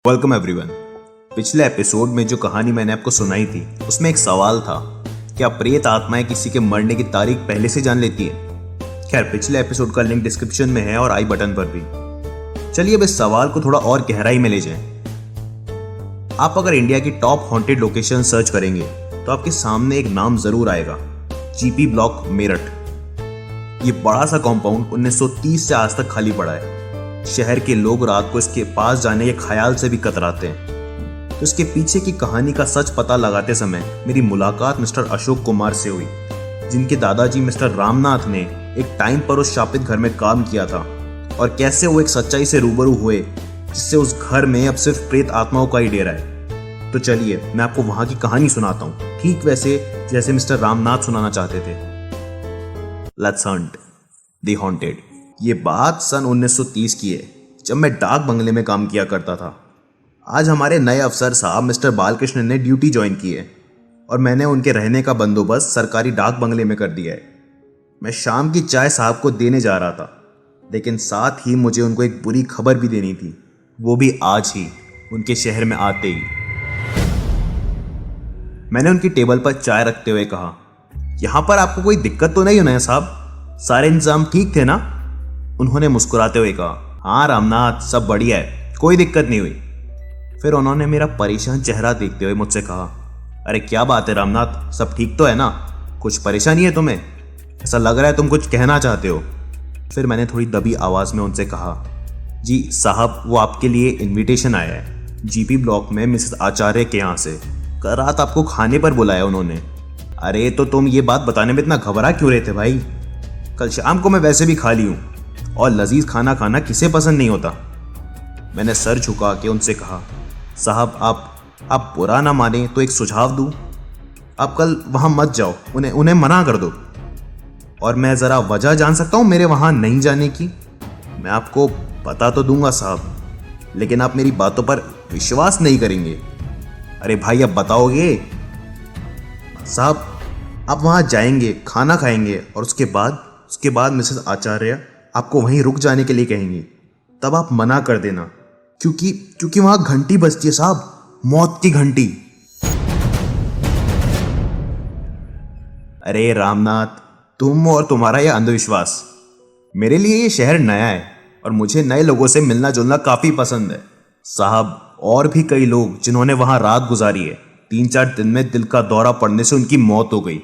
Welcome everyone. पिछले episode में जो कहानी मैंने आपको सुनाई थी उसमें एक सवाल था, क्या प्रेत आत्माएं किसी के मरने की तारीख पहले से जान लेती हैं? खैर, पिछले एपिसोड का लिंक डिस्क्रिप्शन में है और आई बटन पर भी। चलिए अब इस सवाल को थोड़ा और गहराई में ले जाएं। आप अगर इंडिया की टॉप हॉन्टेड लोकेशन सर्च करेंगे तो आपके सामने एक नाम जरूर आएगा, जीपी ब्लॉक मेरठ। ये बड़ा सा कॉम्पाउंड 1930 से आज तक खाली पड़ा है। शहर के लोग रात को इसके पास जाने के ख्याल से भी कतराते हैं। तो इसके पीछे की कहानी का सच पता लगाते समय मेरी मुलाकात मिस्टर अशोक कुमार से हुई, जिनके दादाजी मिस्टर रामनाथ ने एक टाइम पर उस शापित घर में काम किया था, और कैसे वो एक सच्चाई से रूबरू हुए जिससे उस घर में अब सिर्फ प्रेत आत्माओं का ही डेरा है। तो चलिए मैं आपको वहां की कहानी सुनाता हूँ, ठीक वैसे जैसे मिस्टर रामनाथ सुनाना चाहते थे। Let's Hunt the haunted. ये बात सन 1930 की है, जब मैं डाक बंगले में काम किया करता था। आज हमारे नए अफसर साहब मिस्टर बालकृष्ण ने ड्यूटी ज्वाइन की है और मैंने उनके रहने का बंदोबस्त सरकारी डाक बंगले में कर दिया है। मैं शाम की चाय साहब को देने जा रहा था, लेकिन साथ ही मुझे उनको एक बुरी खबर भी देनी थी, वो भी आज ही, उनके शहर में आते ही। मैंने उनकी टेबल पर चाय रखते हुए कहा, यहाँ पर आपको कोई दिक्कत तो नहीं है ना साहब? सारे इंतजाम ठीक थे ना? उन्होंने मुस्कुराते हुए कहा, हाँ रामनाथ, सब बढ़िया है, कोई दिक्कत नहीं हुई। फिर उन्होंने मेरा परेशान चेहरा देखते हुए मुझसे कहा, अरे क्या बात है रामनाथ, सब ठीक तो है ना? कुछ परेशानी है तुम्हें? ऐसा लग रहा है तुम कुछ कहना चाहते हो। फिर मैंने थोड़ी दबी आवाज़ में उनसे कहा, जी साहब, वो आपके लिए इन्विटेशन आया है जीपी ब्लॉक में मिसेस आचार्य के यहाँ से। कल रात आपको खाने पर बुलाया उन्होंने। अरे तो तुम ये बात बताने में इतना घबरा क्यों रहे थे भाई? कल शाम को मैं वैसे भी खाली हूँ और लजीज खाना खाना किसे पसंद नहीं होता। मैंने सर झुका के उनसे कहा, साहब आप बुरा ना माने तो एक सुझाव दूं, आप कल वहां मत जाओ, उन्हें मना कर दो। और मैं ज़रा वजह जान सकता हूं मेरे वहां नहीं जाने की? मैं आपको बता तो दूंगा साहब, लेकिन आप मेरी बातों पर विश्वास नहीं करेंगे। अरे भाई, अब बताओगे? साहब, आप वहां जाएंगे, खाना खाएंगे और उसके बाद मिसेस आचार्य आपको वहीं रुक जाने के लिए कहेंगी, तब आप मना कर देना, क्योंकि वहां घंटी बजती है साहब, मौत की घंटी। अरे रामनाथ, तुम और तुम्हारा यह अंधविश्वास। मेरे लिए ये शहर नया है और मुझे नए लोगों से मिलना जुलना काफी पसंद है साहब। और भी कई लोग जिन्होंने वहां रात गुजारी है, 3-4 दिन में दिल का दौरा पड़ने से उनकी मौत हो गई।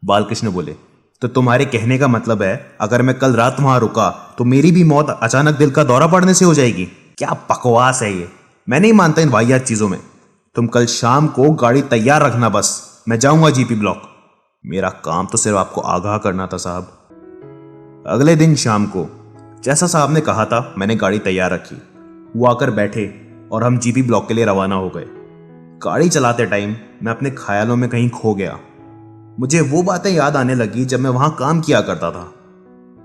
बालकृष्ण बोले, तो तुम्हारे कहने का मतलब है अगर मैं कल रात वहां रुका तो मेरी भी मौत अचानक दिल का दौरा पड़ने से हो जाएगी? क्या बकवास है ये, मैं नहीं मानता इन वाहियात चीजों में। तुम कल शाम को गाड़ी तैयार रखना, बस मैं जाऊंगा जीपी ब्लॉक। मेरा काम तो सिर्फ आपको आगाह करना था साहब। अगले दिन शाम को जैसा साहब ने कहा था, मैंने गाड़ी तैयार रखी, वो आकर बैठे और हम जीपी ब्लॉक के लिए रवाना हो गए। गाड़ी चलाते टाइम मैं अपने ख्यालों में कहीं खो गया। मुझे वो बातें याद आने लगी जब मैं वहां काम किया करता था।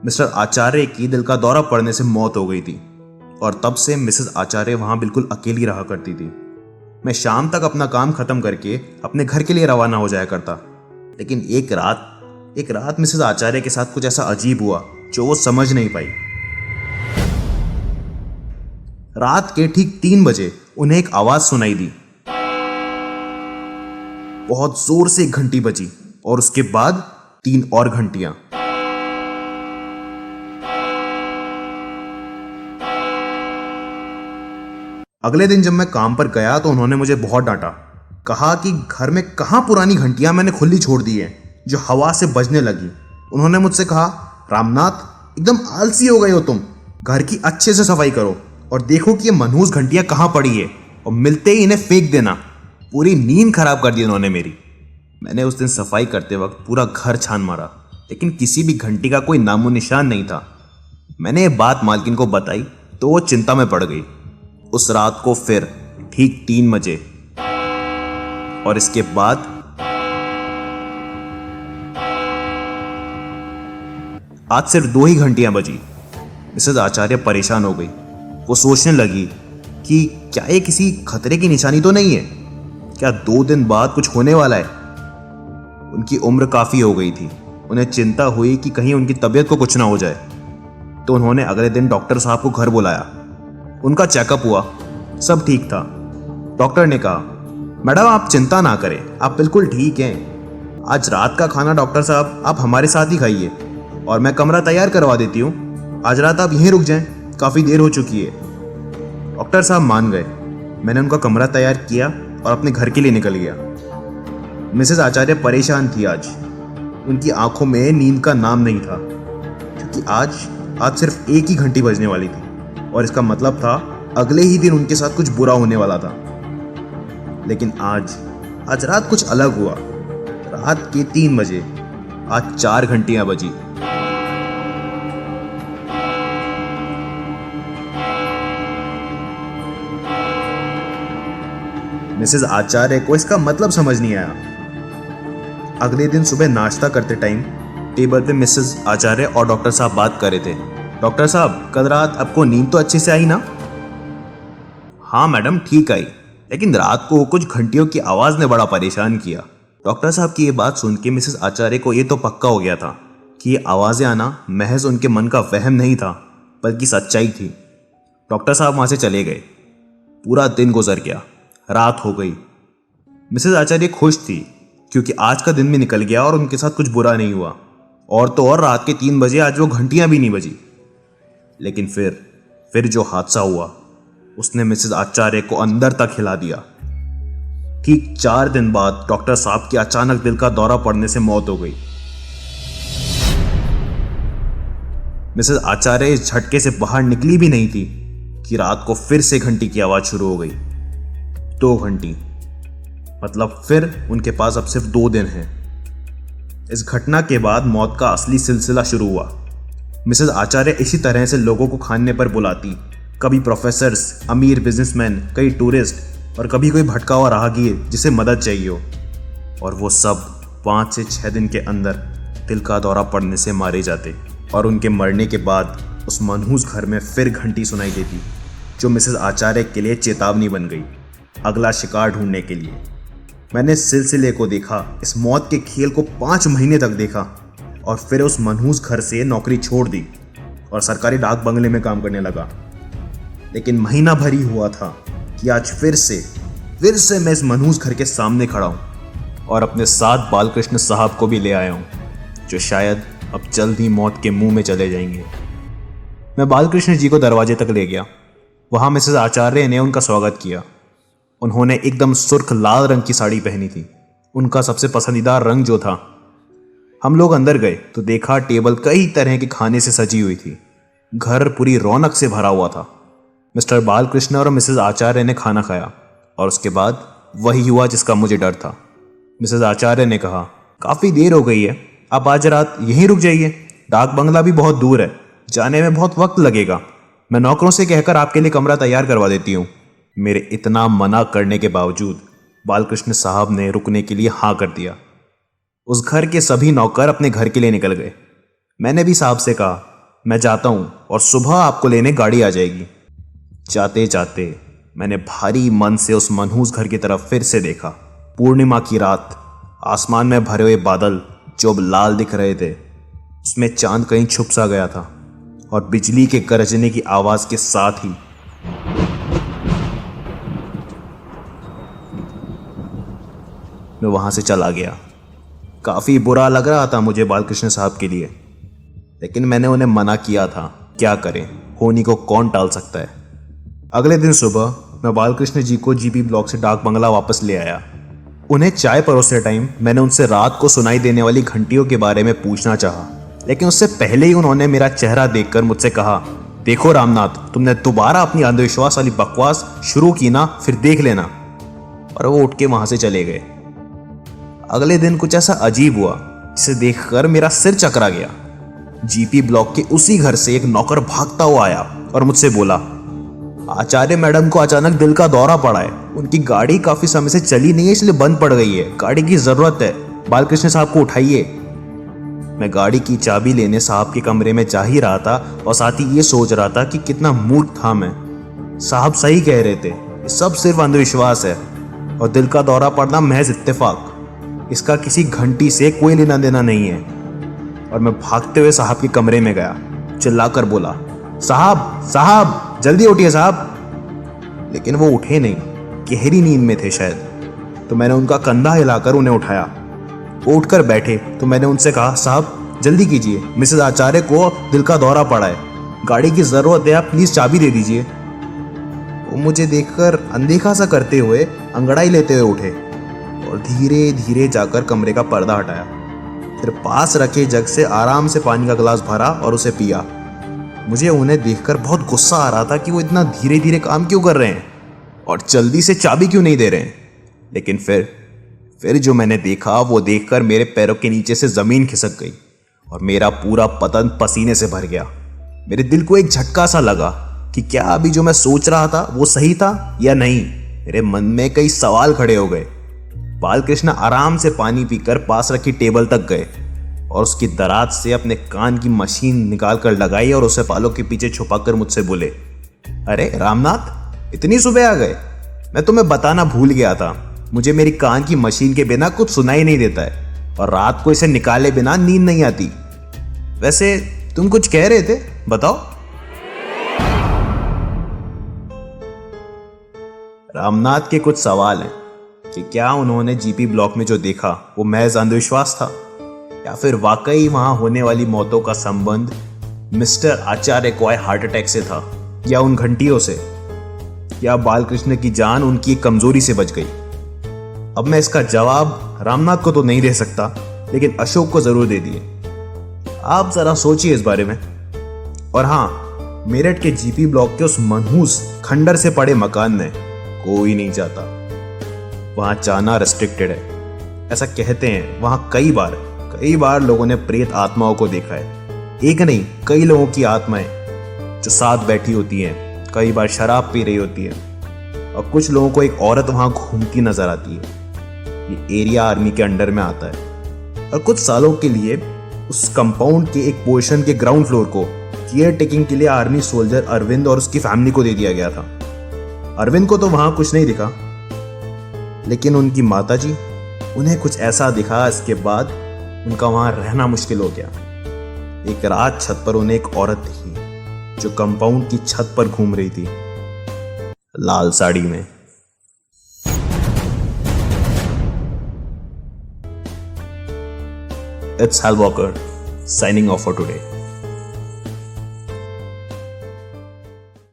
मिस्टर आचार्य की दिल का दौरा पड़ने से मौत हो गई थी और तब से मिसेस आचार्य वहां बिल्कुल अकेली रहा करती थी। मैं शाम तक अपना काम खत्म करके अपने घर के लिए रवाना हो जाया करता, लेकिन एक रात मिसेस आचार्य के साथ कुछ ऐसा अजीब हुआ जो वो समझ नहीं पाई। रात के ठीक 3 बजे उन्हें एक आवाज सुनाई दी। बहुत जोर से एक घंटी बजी और उसके बाद 3 और घंटियां। अगले दिन जब मैं काम पर गया तो उन्होंने मुझे बहुत डांटा, कहा कि घर में कहां पुरानी घंटियां मैंने खुली छोड़ दी हैं जो हवा से बजने लगी। उन्होंने मुझसे कहा, रामनाथ, एकदम आलसी हो गए हो तुम, घर की अच्छे से सफाई करो और देखो कि ये मनहूस घंटियां कहां पड़ी है और मिलते ही इन्हें फेंक देना। पूरी नींद खराब कर दी उन्होंने मेरी। मैंने उस दिन सफाई करते वक्त पूरा घर छान मारा, लेकिन किसी भी घंटी का कोई नामो निशान नहीं था। मैंने ये बात मालकिन को बताई तो वो चिंता में पड़ गई। उस रात को फिर ठीक 3 बजे और इसके बाद आज सिर्फ 2 ही घंटियां बजी। मिसेस आचार्य परेशान हो गई। वो सोचने लगी कि क्या ये किसी खतरे की निशानी तो नहीं है? क्या 2 दिन बाद कुछ होने वाला है? उनकी उम्र काफ़ी हो गई थी। उन्हें चिंता हुई कि कहीं उनकी तबीयत को कुछ ना हो जाए, तो उन्होंने अगले दिन डॉक्टर साहब को घर बुलाया। उनका चेकअप हुआ सब ठीक था। डॉक्टर ने कहा, मैडम आप चिंता ना करें, आप बिल्कुल ठीक हैं। आज रात का खाना डॉक्टर साहब आप हमारे साथ ही खाइए और मैं कमरा तैयार करवा देती हूँ। आज रात आप यहीं रुक जाएं, काफ़ी देर हो चुकी है। डॉक्टर साहब मान गए। मैंने उनका कमरा तैयार किया और अपने घर के लिए निकल गया। मिसेस आचार्य परेशान थी आज। उनकी आंखों में नींद का नाम नहीं था, क्योंकि आज सिर्फ एक ही घंटी बजने वाली थी और इसका मतलब था अगले ही दिन उनके साथ कुछ बुरा होने वाला था। लेकिन आज रात कुछ अलग हुआ। रात के 3 बजे आज 4 घंटियां बजी। मिसेस आचार्य को इसका मतलब समझ नहीं आया। अगले दिन सुबह नाश्ता करते टाइम टेबल पे मिसेस आचार्य और डॉक्टर साहब बात कर रहे थे। डॉक्टर साहब, कल रात आपको नींद तो अच्छे से आई ना? हाँ मैडम, ठीक आई, लेकिन रात को कुछ घंटियों की आवाज़ ने बड़ा परेशान किया। डॉक्टर साहब की ये बात सुन के मिसेस आचार्य को ये तो पक्का हो गया था कि ये आवाज़ें आना महज उनके मन का वहम नहीं था, बल्कि सच्चाई थी। डॉक्टर साहब वहाँ से चले गए। पूरा दिन गुजर गया, रात हो गई। मिसेस आचार्य खुश थी क्योंकि आज का दिन भी निकल गया और उनके साथ कुछ बुरा नहीं हुआ। और तो और रात के 3 बजे आज वो घंटियां भी नहीं बजी। लेकिन फिर जो हादसा हुआ उसने मिसेस आचार्य को अंदर तक हिला दिया। ठीक 4 दिन बाद डॉक्टर साहब की अचानक दिल का दौरा पड़ने से मौत हो गई। मिसेस आचार्य इस झटके से बाहर निकली भी नहीं थी कि रात को फिर से घंटी की आवाज शुरू हो गई। 2 घंटी, मतलब फिर उनके पास अब सिर्फ 2 दिन हैं। इस घटना के बाद मौत का असली सिलसिला शुरू हुआ। मिसेस आचार्य इसी तरह से लोगों को खाने पर बुलाती, कभी प्रोफेसर्स, अमीर बिजनेसमैन, कई टूरिस्ट और कभी कोई भटका हुआ राहगीर जिसे मदद चाहिए हो, और वो सब 5 से 6 दिन के अंदर दिल का दौरा पड़ने से मारे जाते। और उनके मरने के बाद उस मनहूस घर में फिर घंटी सुनाई देती, जो मिसेस आचार्य के लिए चेतावनी बन गई अगला शिकार ढूंढने के लिए। मैंने इस सिलसिले को देखा, इस मौत के खेल को 5 महीने तक देखा और फिर उस मनहूस घर से नौकरी छोड़ दी और सरकारी डाक बंगले में काम करने लगा। लेकिन महीना भर ही हुआ था कि आज फिर से मैं इस मनहूस घर के सामने खड़ा हूँ और अपने साथ बालकृष्ण साहब को भी ले आया हूँ, जो शायद अब जल्द ही मौत के मुंह में चले जाएंगे। मैं बालकृष्ण जी को दरवाजे तक ले गया। वहाँ मिसेस आचार्य ने उनका स्वागत किया। उन्होंने एकदम सुर्ख लाल रंग की साड़ी पहनी थी, उनका सबसे पसंदीदा रंग जो था। हम लोग अंदर गए तो देखा टेबल कई तरह के खाने से सजी हुई थी। घर पूरी रौनक से भरा हुआ था। मिस्टर बालकृष्ण और मिसेस आचार्य ने खाना खाया और उसके बाद वही हुआ जिसका मुझे डर था। मिसेस आचार्य ने कहा, काफ़ी देर हो गई है, आप आज रात यहीं रुक जाइए। डाक बंगला भी बहुत दूर है, जाने में बहुत वक्त लगेगा। मैं नौकरों से कहकर आपके लिए कमरा तैयार करवा देती हूँ। मेरे इतना मना करने के बावजूद बालकृष्ण साहब ने रुकने के लिए हाँ कर दिया। उस घर के सभी नौकर अपने घर के लिए निकल गए। मैंने भी साहब से कहा, मैं जाता हूँ और सुबह आपको लेने गाड़ी आ जाएगी। जाते जाते मैंने भारी मन से उस मनहूस घर की तरफ फिर से देखा। पूर्णिमा की रात, आसमान में भरे हुए बादल जो अब लाल दिख रहे थे, उसमें चांद कहीं छुप सा गया था और बिजली के गरजने की आवाज के साथ ही मैं वहां से चला गया। काफी बुरा लग रहा था मुझे बालकृष्ण साहब के लिए, लेकिन मैंने उन्हें मना किया था। क्या करें, होनी को कौन टाल सकता है। अगले दिन सुबह मैं बालकृष्ण जी को जीपी ब्लॉक से डाक बंगला वापस ले आया। उन्हें चाय परोसते टाइम मैंने उनसे रात को सुनाई देने वाली घंटियों के बारे में पूछना चाहा, लेकिन उससे पहले ही उन्होंने मेरा चेहरा देखकर मुझसे कहा, देखो रामनाथ, तुमने दोबारा अपनी अंधविश्वास वाली बकवास शुरू की ना, फिर देख लेना। और वो उठ के वहां से चले गए। अगले दिन कुछ ऐसा अजीब हुआ जिसे देखकर मेरा सिर चकरा गया। जीपी ब्लॉक के उसी घर से एक नौकर भागता हुआ आया और मुझसे बोला, आचार्य मैडम को अचानक दिल का दौरा पड़ा है, उनकी गाड़ी काफी समय से चली नहीं है, इसलिए बंद पड़ गई है, गाड़ी की जरूरत है, बालकृष्ण साहब को उठाइए। मैं गाड़ी की चाबी लेने साहब के कमरे में जा ही रहा था और साथ ही ये सोच रहा था कि कितना मूर्ख था मैं। साहब सही कह रहे थे, ये सब सिर्फ अंधविश्वास है और दिल का दौरा पड़ना महज इत्तेफाक, इसका किसी घंटी से कोई लेना देना नहीं है। और मैं भागते हुए साहब के कमरे में गया, चिल्लाकर बोला, साहब साहब जल्दी उठिए साहब। लेकिन वो उठे नहीं, गहरी नींद में थे शायद। तो मैंने उनका कंधा हिलाकर उन्हें उठाया। वो उठकर बैठे तो मैंने उनसे कहा, साहब जल्दी कीजिए, मिसेस आचार्य को दिल का दौरा पड़ा है, गाड़ी की ज़रूरत है, आप प्लीज़ चाबी दे दीजिए। वो मुझे देखकर अनदेखा सा करते हुए अंगड़ाई लेते हुए उठे और धीरे धीरे जाकर कमरे का पर्दा हटाया। फिर पास रखे जग से आराम से पानी का गिलास भरा और उसे पिया। मुझे उन्हें देखकर बहुत गुस्सा आ रहा था कि वो इतना धीरे धीरे काम क्यों कर रहे हैं और जल्दी से चाबी क्यों नहीं दे रहे हैं। लेकिन फिर जो मैंने देखा वो देखकर मेरे पैरों के नीचे से ज़मीन खिसक गई और मेरा पूरा बदन पसीने से भर गया। मेरे दिल को एक झटका सा लगा कि क्या अभी जो मैं सोच रहा था वो सही था या नहीं। मेरे मन में कई सवाल खड़े हो गए। बालकृष्ण आराम से पानी पीकर पास रखी टेबल तक गए और उसकी दराज से अपने कान की मशीन निकाल कर लगाई और उसे बालों के पीछे छुपाकर मुझसे बोले, अरे रामनाथ, इतनी सुबह आ गए? मैं तुम्हें बताना भूल गया था, मुझे मेरी कान की मशीन के बिना कुछ सुनाई नहीं देता है और रात को इसे निकाले बिना नींद नहीं आती। वैसे तुम कुछ कह रहे थे, बताओ। रामनाथ के कुछ सवाल हैं कि क्या उन्होंने जीपी ब्लॉक में जो देखा वो महज अंधविश्वास था या फिर वाकई वहां होने वाली मौतों का संबंध मिस्टर आचार्य को हार्ट अटैक से था या उन घंटियों से, या बालकृष्ण की जान उनकी कमजोरी से बच गई। अब मैं इसका जवाब रामनाथ को तो नहीं दे सकता, लेकिन अशोक को जरूर दे दिए। आप जरा सोचिए इस बारे में। और हाँ, मेरठ के जीपी ब्लॉक के उस मनहूस खंडर से पड़े मकान में कोई नहीं जाता, वहां जाना रेस्ट्रिक्टेड है। ऐसा कहते हैं वहां कई बार लोगों ने प्रेत आत्माओं को देखा है। एक नहीं, कई लोगों की आत्माएं जो साथ बैठी होती हैं, कई बार शराब पी रही होती है और कुछ लोगों को एक औरत वहां घूमती नजर आती है। ये एरिया आर्मी के अंडर में आता है और कुछ सालों के लिए उस कंपाउंड के एक पोर्शन के ग्राउंड फ्लोर को केयर टेकिंग के लिए आर्मी सोल्जर अरविंद और उसकी फैमिली को दे दिया गया था। अरविंद को तो वहां कुछ नहीं दिखा, लेकिन उनकी माताजी, उन्हें कुछ ऐसा दिखा, इसके बाद उनका वहां रहना मुश्किल हो गया। एक रात छत पर उन्हें एक औरत दिखी जो कंपाउंड की छत पर घूम रही थी, लाल साड़ी में। It's Hal Walker signing off for today.